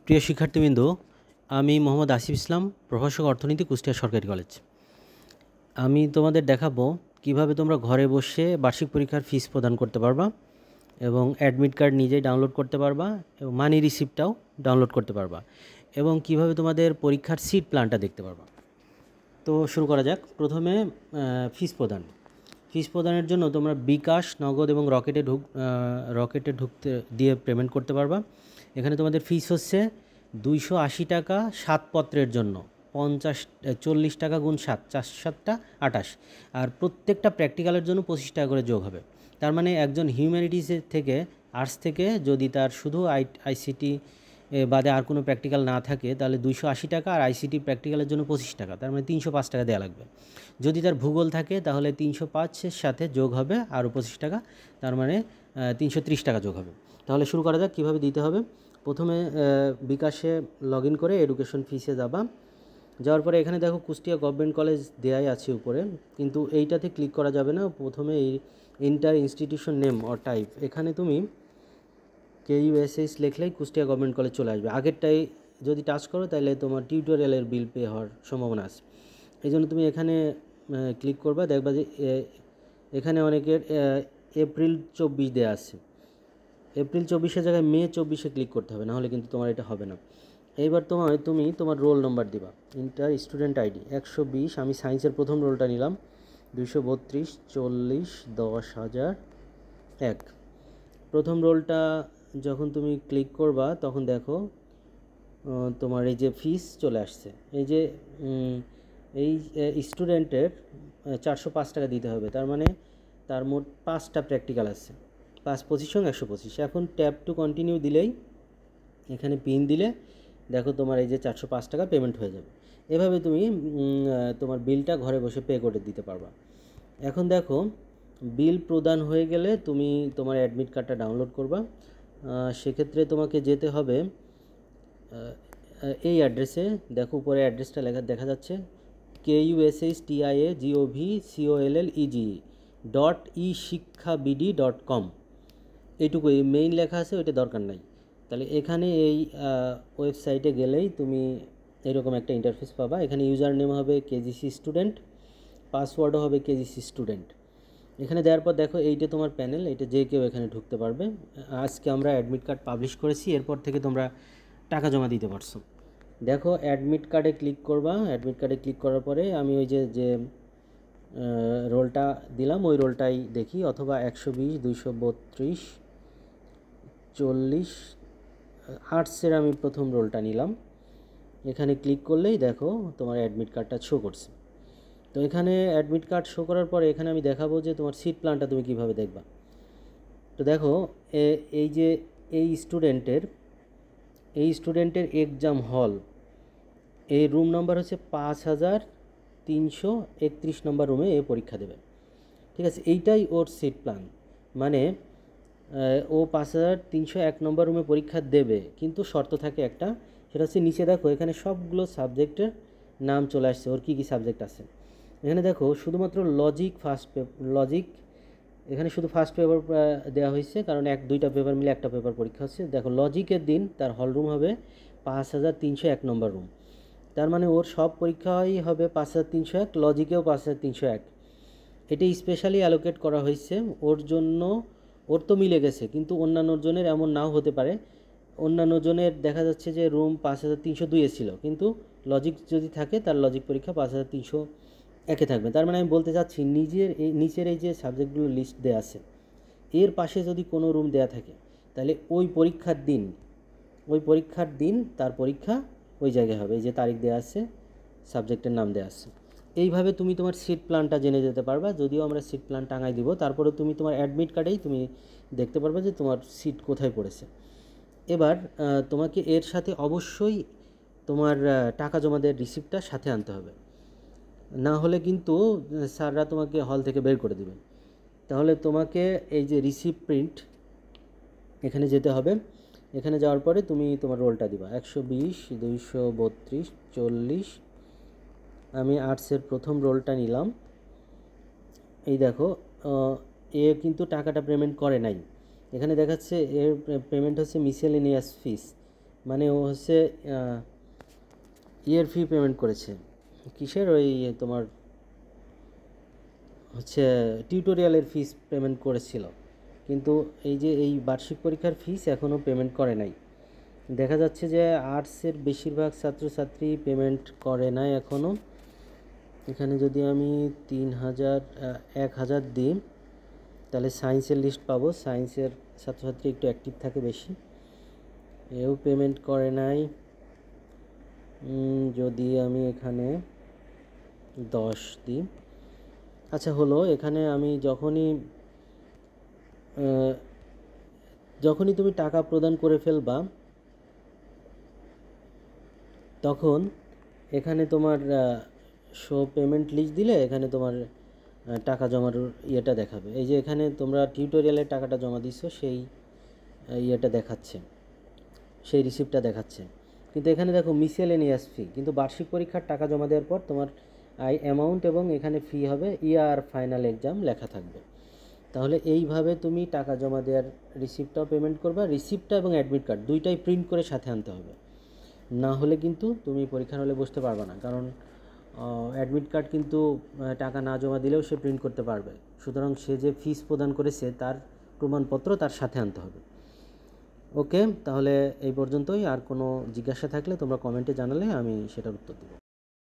প্রিয় শিক্ষার্থীবৃন্দ, আমি মোহাম্মদ আসিফ ইসলাম, প্রভাষক অর্থনীতি, কুষ্টিয়া সরকারি কলেজ। আমি তোমাদের দেখাবো কিভাবে তোমরা ঘরে বসে বার্ষিক পরীক্ষার ফিস প্রদান করতে পারবা এবং অ্যাডমিট কার্ড নিজেই ডাউনলোড করতে পারবা এবং মানি রিসিপ্টটাও ডাউনলোড করতে পারবা এবং কিভাবে তোমাদের পরীক্ষার সিট প্ল্যানটা দেখতে পারবা। তো শুরু করা যাক। প্রথমে ফিস প্রদানের জন্য তোমরা বিকাশ, নগদ এবং রকেটে ঢুকতে দিয়ে পেমেন্ট করতে পারবা। এখানে তোমাদের ফিস হচ্ছে 280 টাকা 7 পত্রের জন্য, 40 টাকা গুণ 7, 4 7টা 28, আর প্রত্যেকটা প্র্যাকটিক্যালের জন্য 25 টাকা করে যোগ হবে। তার মানে একজন হিউম্যানিটিসের থেকে, আর্টস থেকে যদি তার শুধু আইসিটি বাদে আর কোনো প্র্যাকটিক্যাল না থাকে তাহলে 280 টাকা, আর আইসিটি প্র্যাকটিক্যালের জন্য 25 টাকা, তার মানে 305 টাকা দেওয়া লাগবে। যদি তার ভূগোল থাকে তাহলে 305-এর সাথে যোগ হবে আরও 25 টাকা, তার মানে 330 টাকা যোগ হবে। তাহলে শুরু করা যাক কীভাবে দিতে হবে। প্রথমে বিকাশে লগ ইন করে এডুকেশন ফিসে যাওয়ার পরে এখানে দেখো কুষ্টিয়া গভর্নমেন্ট কলেজ দেয়াই আছে উপরে, কিন্তু এইটাতে ক্লিক করা যাবে না। প্রথমে এই enter institution name or type, এখানে তুমি KUSH লিখলেই কুষ্টিয়া গভর্নমেন্ট কলেজ চলে আসবে। আগেরটাই যদি টাচ করো তাহলে তোমার টিউটোরিয়ালের বিল পে হওয়ার সম্ভাবনা আছে। এই জন্য তুমি এখানে ক্লিক করবা, দেখবা যে এখানে অনেকের এপ্রিল 24 দেওয়া আছে। এপ্রিল 24-এর জায়গায় মে 24-এ ক্লিক করতে হবে, নাহলে কিন্তু তোমার এটা হবে না। এইবার তুমি তোমার রোল নম্বর দিবা। ইন্টার স্টুডেন্ট আইডি 120, আমি সায়েন্সের প্রথম রোলটা নিলাম, 232 40 10,001। প্রথম রোলটা যখন তুমি ক্লিক করবা তখন দেখো তোমার এই যে ফিস চলে আসছে। এই যে এই স্টুডেন্টের 405 টাকা দিতে হবে, তার মানে তার মোট 5টা প্র্যাকটিক্যাল আছে, 5 25 সঙ্গে 125। এখন ট্যাপ টু কন্টিনিউ দিলেই, এখানে পিন দিলে দেখো তোমার এই যে 405 টাকা পেমেন্ট হয়ে যাবে। এভাবে তুমি তোমার বিলটা ঘরে বসে পে করে দিতে পারবা। এখন দেখো বিল প্রদান হয়ে গেলে তুমি তোমার অ্যাডমিট কার্ডটা ডাউনলোড করবা। সেক্ষেত্রে তোমাকে যেতে হবে এই অ্যাড্রেসে। দেখো উপরে অ্যাড্রেসটা দেখা যাচ্ছে, KUSHTIAGOVCOLLEG.eShikkhabidi.com। এইটুকু, এই মেইন লেখা আছে, ওইটা দরকার নাই। তাহলে এখানে এই ওয়েবসাইটে গেলেই তুমি এরকম একটা ইন্টারফেস পাবা। এখানে ইউজার নেম হবে KGC স্টুডেন্ট, পাসওয়ার্ডও হবে KGC স্টুডেন্ট। এখানে দেওয়ার পর দেখো এইটা তোমার প্যানেল, এটা যে কেউ এখানে ঢুকতে পারবে। আজকে আমরা অ্যাডমিট কার্ড পাবলিশ করেছি, এরপর থেকে তোমরা টাকা জমা দিতে পারছো। দেখো অ্যাডমিট কার্ডে ক্লিক করবা। অ্যাডমিট কার্ডে ক্লিক করার পরে আমি ওই যে রোলটা দিলাম ওই রোলটাই দেখি, অথবা 120 232 40 আর্টসের আমি প্রথম রোলটা নিলাম। এখানে ক্লিক করলেই দেখো তোমার অ্যাডমিট কার্ডটা শো করছে। তো এখানে অ্যাডমিট কার্ড শো করার পরে এখানে আমি দেখাবো যে তোমার সিট প্ল্যানটা তুমি কিভাবে দেখবা। তো দেখো এই যে এই স্টুডেন্টের এক্সাম হল, এই রুম নাম্বার হচ্ছে 5331 নম্বর রুমে এ পরীক্ষা দেবে। ঠিক আছে, এইটাই ওর সিট প্ল্যান। মানে ও 5301 নম্বর রুমে পরীক্ষা দেবে, কিন্তু শর্ত থাকে একটা, সেটা হচ্ছে নিচে দেখো এখানে সবগুলো সাবজেক্টের নাম চলে আসছে, ওর কী কী সাবজেক্ট আছে। এখানে দেখো শুধুমাত্র লজিক এখানে শুধু ফার্স্ট পেপার দেওয়া হয়েছে, কারণ 2টা পেপার মিলে একটা পেপার পরীক্ষা হচ্ছে। দেখো লজিকের দিন তার হল রুম হবে 5301 নম্বর রুম, তার মানে ওর সব পরীক্ষাই হবে 5301, লজিকেও 5301। এটি স্পেশালি অ্যালোকেট করা হয়েছে ওর জন্য। ওর তো মিলে গেছে, কিন্তু অন্যান্য জনের এমন নাও হতে পারে। অন্যান্য জনের দেখা যাচ্ছে যে রুম 5302 ছিল, কিন্তু লজিক যদি থাকে তার লজিক পরীক্ষা 5301 থাকবে। তার মানে আমি বলতে চাচ্ছি নিচের এই যে সাবজেক্টগুলো লিস্ট দেওয়া আছে, এর পাশে যদি কোনো রুম দেওয়া থাকে তাহলে ওই পরীক্ষার দিন তার পরীক্ষা ওই জায়গায় হবে। এই যে তারিখ দেওয়া আছে, সাবজেক্টের নাম দেওয়া আছে। এইভাবে তুমি তোমার সিট প্ল্যানটা জেনে যেতে পারবা। যদিও আমরা সিট প্ল্যান টাঙাই দিব, তারপরে তুমি তোমার অ্যাডমিট কার্ডেই তুমি দেখতে পারবে যে তোমার সিট কোথায় পড়েছে। এবার তোমাকে এর সাথে অবশ্যই তোমার টাকা জমা দেওয়ার রিসিপ্টটা সাথে আনতে হবে, না হলে কিন্তু স্যাররা তোমাকে হল থেকে বের করে দেবে। তাহলে তোমাকে এই যে রিসিপ্ট প্রিন্ট, এখানে যেতে হবে। এখানে যাওয়ার পরে তুমি তোমার রোলটা দিবা, 120 232 40। আমি আর্টসের প্রথম রোলটা নিলাম। এই দেখো এ কিন্তু টাকাটা পেমেন্ট করে নাই। এখানে দেখাচ্ছে এর পেমেন্ট হচ্ছে মিসেলেনিয়াস ফিস, মানে ও হচ্ছে ইয়ার ফি পেমেন্ট করেছে, কিসের, ওই তোমার হচ্ছে টিউটোরিয়ালের ফিস পেমেন্ট করেছিল, কিন্তু এই যে এই বার্ষিক পরীক্ষার ফিস এখনও পেমেন্ট করে নাই। দেখা যাচ্ছে যে আর্টসের বেশিরভাগ ছাত্রছাত্রী পেমেন্ট করে নাই এখনও। এখানে যদি আমি 3000 1000 দিই তাহলে সায়েন্সের লিস্ট পাবো, সায়েন্সের ছাত্রছাত্রী একটু অ্যাক্টিভ থাকে বেশি, এও পেমেন্ট করে নাই। যদি আমি এখানে 10 দিই, আচ্ছা হলো, এখানে আমি যখনই তুমি টাকা প্রদান করে ফেলবা তখন এখানে তোমার শো পেমেন্ট লিস্ট দিলে এখানে তোমার টাকা জমার ইয়েটা দেখাবে। এই যে এখানে তোমরা টিউটোরিয়ালের টাকাটা জমা দিছো সেই ইয়েটা দেখাচ্ছে, সেই রিসিপ্টটা দেখাচ্ছে। কিন্তু এখানে দেখো মিসেলেনিয়াস ফি, কিন্তু বার্ষিক পরীক্ষার টাকা জমা দেওয়ার পর তোমার অ্যামাউন্ট এবং এখানে ফি হবে ইয়ার ফাইনাল এক্সাম লেখা থাকবে। তাহলে এইভাবে তুমি টাকা জমা দেওয়ার রিসিপ্টটাও পেমেন্ট করবা, রিসিপ্টটা এবং অ্যাডমিট কার্ড দুইটাই প্রিন্ট করে সাথে আনতে হবে, না হলে কিন্তু তুমি পরীক্ষার হলে বসতে পারবে না। কারণ অ্যাডমিট কার্ড কিন্তু টাকা না জমা দিলেও সে প্রিন্ট করতে পারবে, সুতরাং সে যে ফিস প্রদান করেছে তার প্রমাণপত্র তার সাথে আনতে হবে। ওকে, তাহলে এই পর্যন্তই। আর কোনো জিজ্ঞাসা থাকলে তোমরা কমেন্টে জানালে আমি সেটার উত্তর দেবো।